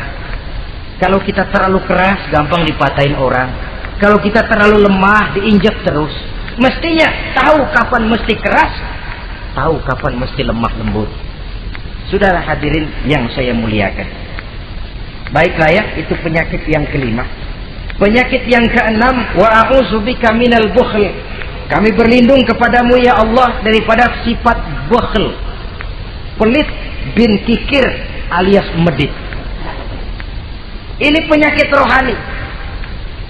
Kalau kita terlalu keras, gampang dipatahin orang. Kalau kita terlalu lemah, diinjak terus. Mestinya tahu kapan mesti keras, tahu kapan mesti lemah lembut. Saudara hadirin yang saya muliakan, baiklah ya, itu penyakit yang kelima. Penyakit yang keenam, wa a'udzubika minal bukhl. Kami berlindung kepadamu ya Allah daripada sifat bakhl, pelit bin kikir alias medit. Ini penyakit rohani.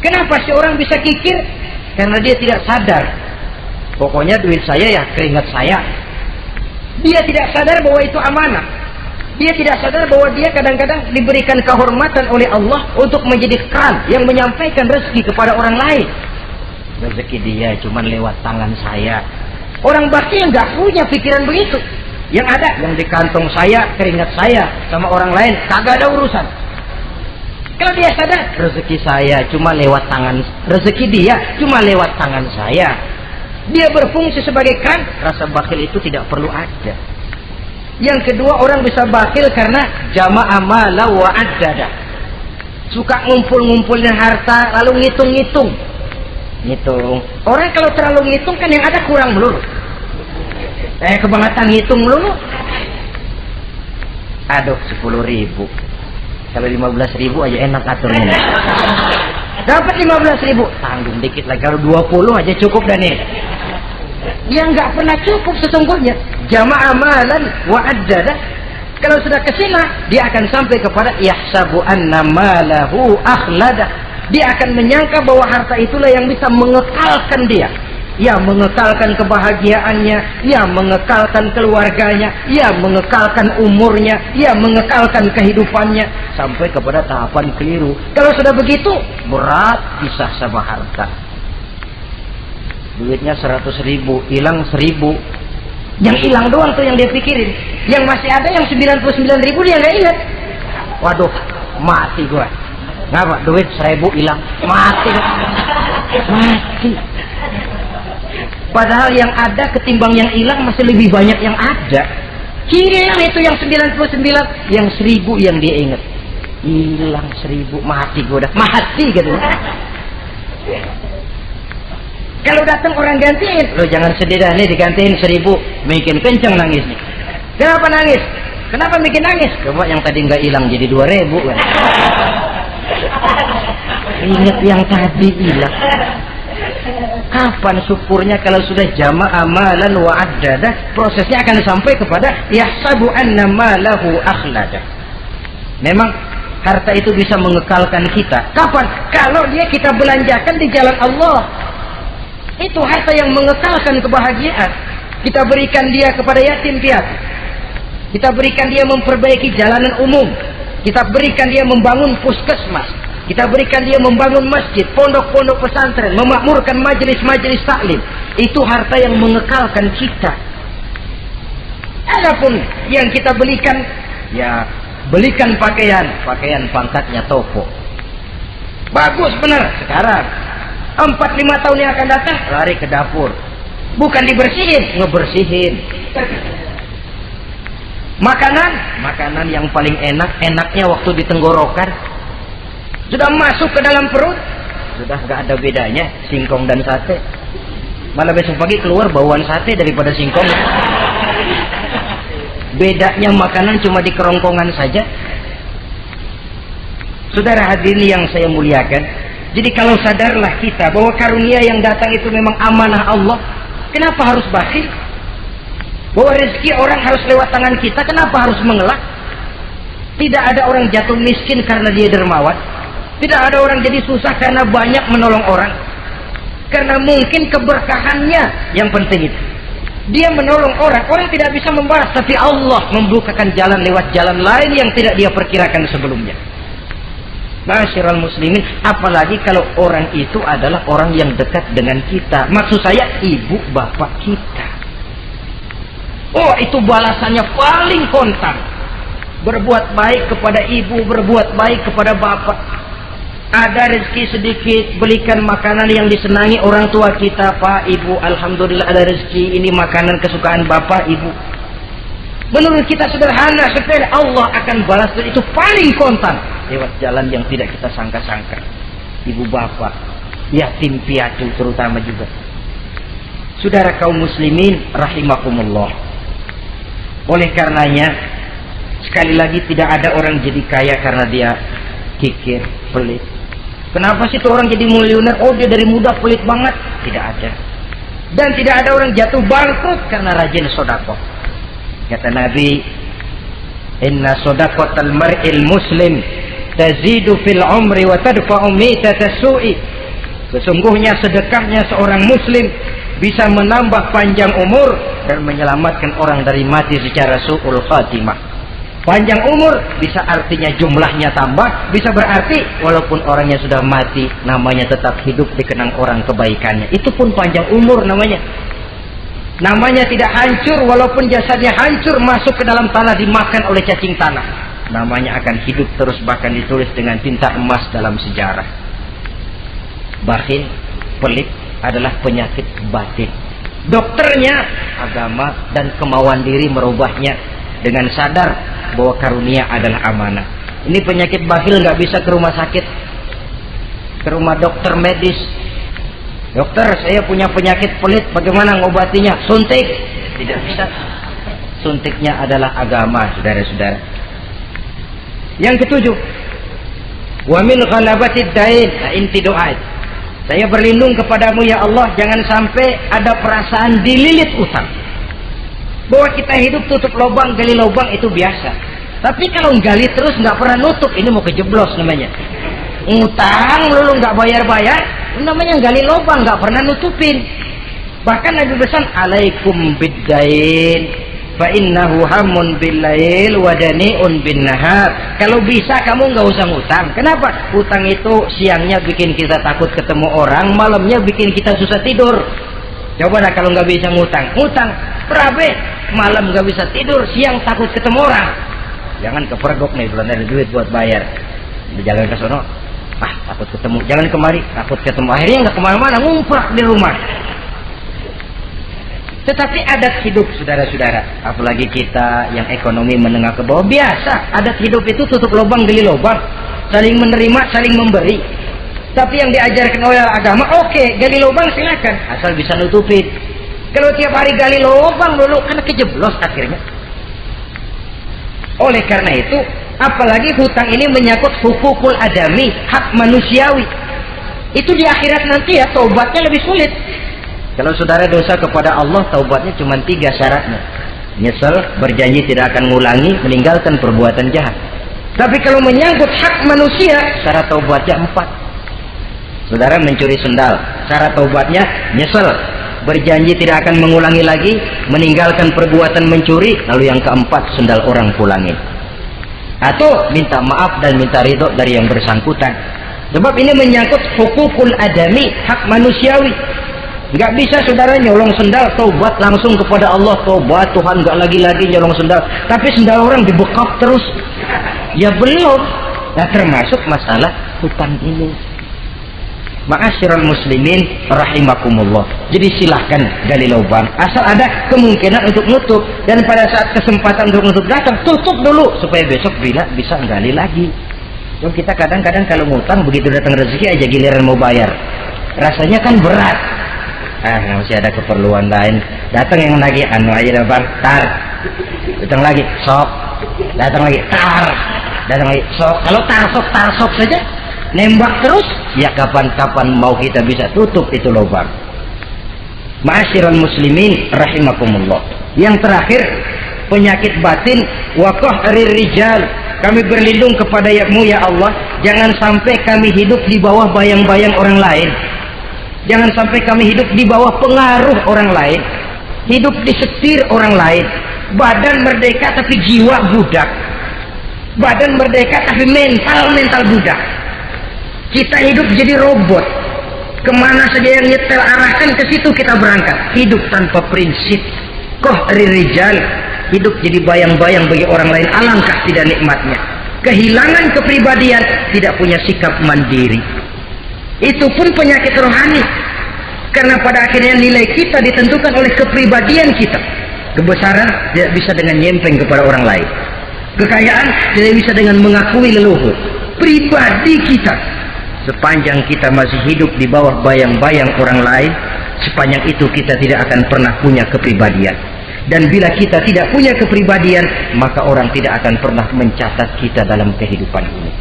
Kenapa sih orang bisa kikir? Karena dia tidak sadar. Pokoknya duit saya ya keringat saya. Dia tidak sadar bahwa itu amanah. Dia tidak sadar bahwa dia kadang-kadang diberikan kehormatan oleh Allah untuk menjadi keran yang menyampaikan rezeki kepada orang lain. Rezeki dia cuma lewat tangan saya. Orang bakhil nggak punya pikiran begitu. Yang ada yang di kantong saya, keringat saya sama orang lain, kagak ada urusan. Kalau dia sadar rezeki saya cuma lewat tangan, rezeki dia cuma lewat tangan saya, dia berfungsi sebagai keran, rasa bakhil itu tidak perlu ada. Yang kedua, orang bisa bakhil karena jama'a mala wa addada. Suka ngumpul-ngumpulin harta lalu ngitung-ngitung. Ngitung. Orang kalau terlalu ngitung kan yang ada kurang melulu. Kebangetan ngitung melulu. Aduh, 10.000. Kalau 15.000 aja enak aturnya. Dapat 15.000, tanggung dikit lagi. Kalau 20 aja cukup dah nih. Yang nggak pernah cukup sesungguhnya. Jama'a malan wa addada. Kalau sudah kesina, dia akan sampai kepada yahsabu anna malahu akhlada. Dia akan menyangka bahwa harta itulah yang bisa mengekalkan dia. Ya, mengekalkan kebahagiaannya, ya mengekalkan keluarganya, ya mengekalkan umurnya, ya mengekalkan kehidupannya sampai kepada tahapan keliru. Kalau sudah begitu, berat pisah sama harta. Duitnya 100.000, hilang 1.000. Yang hilang doang tuh yang dia pikirin. Yang masih ada yang 99.000 dia nggak ingat. Waduh, mati gua. Ngapa? Duit 1.000 hilang, mati. Mati. Padahal yang ada ketimbang yang hilang masih lebih banyak yang ada. Hilang itu yang 99, yang 1.000 yang dia ingat. Hilang 1.000, mati gua udah. Mati gitu. Kalau datang orang gantiin, lo jangan sedih dah nih digantiin 1.000, bikin kenceng nangisnya. Kenapa nangis? Kenapa bikin nangis? Coba yang tadi nggak hilang jadi 2.000 kan. Ingat yang tadi hilang. Kapan syukurnya kalau sudah jama'a malan wa addada? Prosesnya akan sampai kepada yahsabu anna malahu akhlada. Memang harta itu bisa mengekalkan kita. Kapan? Kalau dia kita belanjakan di jalan Allah. Itu harta yang mengekalkan kebahagiaan. Kita berikan dia kepada yatim piatu. Kita berikan dia memperbaiki jalanan umum. Kita berikan dia membangun puskesmas. Kita berikan dia membangun masjid, pondok-pondok pesantren, memakmurkan majelis-majelis taklim. Itu harta yang mengekalkan kita. Adapun yang kita belikan, ya belikan pakaian pangkatnya toko. Bagus benar sekarang. 4-5 tahun yang akan datang lari ke dapur. Bukan dibersihin, ngebersihin. Makanan yang paling enaknya waktu di tenggorokan. Sudah masuk ke dalam perut, sudah nggak ada bedanya singkong dan sate. Malah besok pagi keluar bauan sate daripada singkong. Bedanya makanan cuma di kerongkongan saja. Saudara hadirin yang saya muliakan, jadi kalau sadarlah kita bahwa karunia yang datang itu memang amanah Allah, kenapa harus bakhil? Bahwa rezeki orang harus lewat tangan kita, kenapa harus mengelak? Tidak ada orang jatuh miskin karena dia dermawan. Tidak ada orang jadi susah karena banyak menolong orang. Karena mungkin keberkahannya yang penting itu. Dia menolong orang, orang tidak bisa membalas, tapi Allah membukakan jalan lewat jalan lain yang tidak dia perkirakan sebelumnya. Ma'asyiral muslimin, apalagi kalau orang itu adalah orang yang dekat dengan kita. Maksud saya ibu bapak kita. Oh, itu balasannya paling kontan. Berbuat baik kepada ibu, berbuat baik kepada bapak. Ada rezeki sedikit, belikan makanan yang disenangi orang tua kita. Pak, ibu, alhamdulillah ada rezeki, ini makanan kesukaan bapak, ibu. Menurut kita sederhana, sepele, Allah akan balas itu paling kontan lewat jalan yang tidak kita sangka-sangka. Ibu bapak, yatim piatu terutama juga. Saudara kaum muslimin rahimakumullah. Oleh karenanya, sekali lagi tidak ada orang jadi kaya karena dia kikir, pelit. Kenapa sih tuh orang jadi miliuner? Oh, dia dari muda pelit banget. Tidak ada. Dan tidak ada orang jatuh bangkrut karena rajin sedekah. Kata Nabi, inna sadaqatal mar'il muslim tazidu fil umri wa tadfa'u mitata su'i. Sesungguhnya sedekahnya seorang muslim bisa menambah panjang umur dan menyelamatkan orang dari mati secara su'ul khatimah. Panjang umur bisa artinya jumlahnya tambah, bisa berarti walaupun orangnya sudah mati, namanya tetap hidup dikenang orang kebaikannya. Itu pun panjang umur namanya. Namanya tidak hancur walaupun jasadnya hancur, masuk ke dalam tanah dimakan oleh cacing tanah. Namanya akan hidup terus, bahkan ditulis dengan tinta emas dalam sejarah. Bakhil, pelit adalah penyakit batin. Dokternya agama dan kemauan diri merubahnya dengan sadar bahwa karunia adalah amanah. Ini penyakit bakhil nggak bisa ke rumah sakit, ke rumah dokter medis. Dokter, saya punya penyakit pelit, bagaimana ngobatinya? Suntik. Tidak bisa. Suntiknya adalah agama, saudara-saudara. Yang ketujuh, wa min ghalabatid dain, inti doa. Saya berlindung kepadamu ya Allah, jangan sampai ada perasaan dililit utang. Bahwa kita hidup tutup lubang, gali lubang itu biasa. Tapi kalau gali terus nggak pernah nutup, ini mau kejeblos namanya. Ngutang lalu nggak bayar-bayar, namanya gali lubang, nggak pernah nutupin. Bahkan Nabi pesan, alaikum biddain fa innahu hamun billail wa dani'un bin nahar. Kalau bisa kamu nggak usah ngutang. Kenapa? Utang itu siangnya bikin kita takut ketemu orang, malamnya bikin kita susah tidur. Coba dah kalau nggak bisa ngutang, berabe, malam nggak bisa tidur, siang takut ketemu orang. Jangan kepergok nih, belum ada duit buat bayar. Jangan ke sono, takut ketemu. Jangan kemari, takut ketemu. Akhirnya nggak kemana-mana, ngumprak di rumah. Tetapi adat hidup, saudara-saudara, apalagi kita yang ekonomi menengah ke bawah, biasa. Adat hidup itu tutup lubang, gali lubang, saling menerima, saling memberi. Tapi yang diajarkan oleh agama, oke, gali lubang silakan, asal bisa nutupin. Kalau tiap hari gali lubang dulu, kan kejeblos akhirnya. Oleh karena itu, apalagi hutang ini menyangkut hukukul adami, hak manusiawi. Itu di akhirat nanti ya, taubatnya lebih sulit. Kalau saudara dosa kepada Allah, taubatnya cuma 3 syaratnya. Nyesel, berjanji tidak akan mengulangi, meninggalkan perbuatan jahat. Tapi kalau menyangkut hak manusia, syarat taubatnya 4. Saudara mencuri sendal, cara taubatnya nyesel, berjanji tidak akan mengulangi lagi, meninggalkan perbuatan mencuri, lalu yang keempat sendal orang pulangin. Atau minta maaf dan minta ridho dari yang bersangkutan. Sebab ini menyangkut hukukul adami, hak manusiawi. Nggak bisa saudara nyolong sendal, taubat langsung kepada Allah, taubat Tuhan, nggak lagi-lagi nyolong sendal. Tapi sendal orang dibekap terus, ya belum. Nah, termasuk masalah hutang ini. Ma'asyiral muslimin rahimakumullah. Jadi silahkan gali lubang, asal ada kemungkinan untuk nutup, dan pada saat kesempatan untuk nutup datang, tutup dulu supaya besok bila bisa gali lagi. Jadi kita kadang-kadang kalau ngutang begitu datang rezeki aja giliran mau bayar, rasanya kan berat. Masih ada keperluan lain, datang yang lagi aja bang, tar, datang lagi sok, datang lagi tar, datang lagi sok. Kalau tar sok saja nembak terus, ya kapan-kapan mau kita bisa tutup itu lubang. Ma'asyiral muslimin rahimakumullah. Yang terakhir, penyakit batin, waqah rijal. Kami berlindung kepada-Mu ya Allah, jangan sampai kami hidup di bawah bayang-bayang orang lain. Jangan sampai kami hidup di bawah pengaruh orang lain, hidup disetir orang lain. Badan merdeka tapi jiwa budak. Badan merdeka tapi mental budak. Kita hidup jadi robot. Kemana saja yang nyetel arahkan, ke situ kita berangkat. Hidup tanpa prinsip. Rijal, hidup jadi bayang-bayang bagi orang lain. Alangkah tidak nikmatnya. Kehilangan kepribadian, tidak punya sikap mandiri. Itu pun penyakit rohani. Karena pada akhirnya nilai kita ditentukan oleh kepribadian kita. Kebesaran tidak bisa dengan nyempeng kepada orang lain. Kekayaan tidak bisa dengan mengakui leluhur. Pribadi kita, sepanjang kita masih hidup di bawah bayang-bayang orang lain, sepanjang itu kita tidak akan pernah punya kepribadian. Dan bila kita tidak punya kepribadian, maka orang tidak akan pernah mencatat kita dalam kehidupan ini.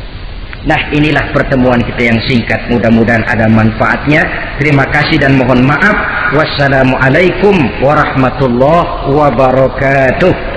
Nah, inilah pertemuan kita yang singkat, mudah-mudahan ada manfaatnya. Terima kasih dan mohon maaf. Wassalamualaikum warahmatullahi wabarakatuh.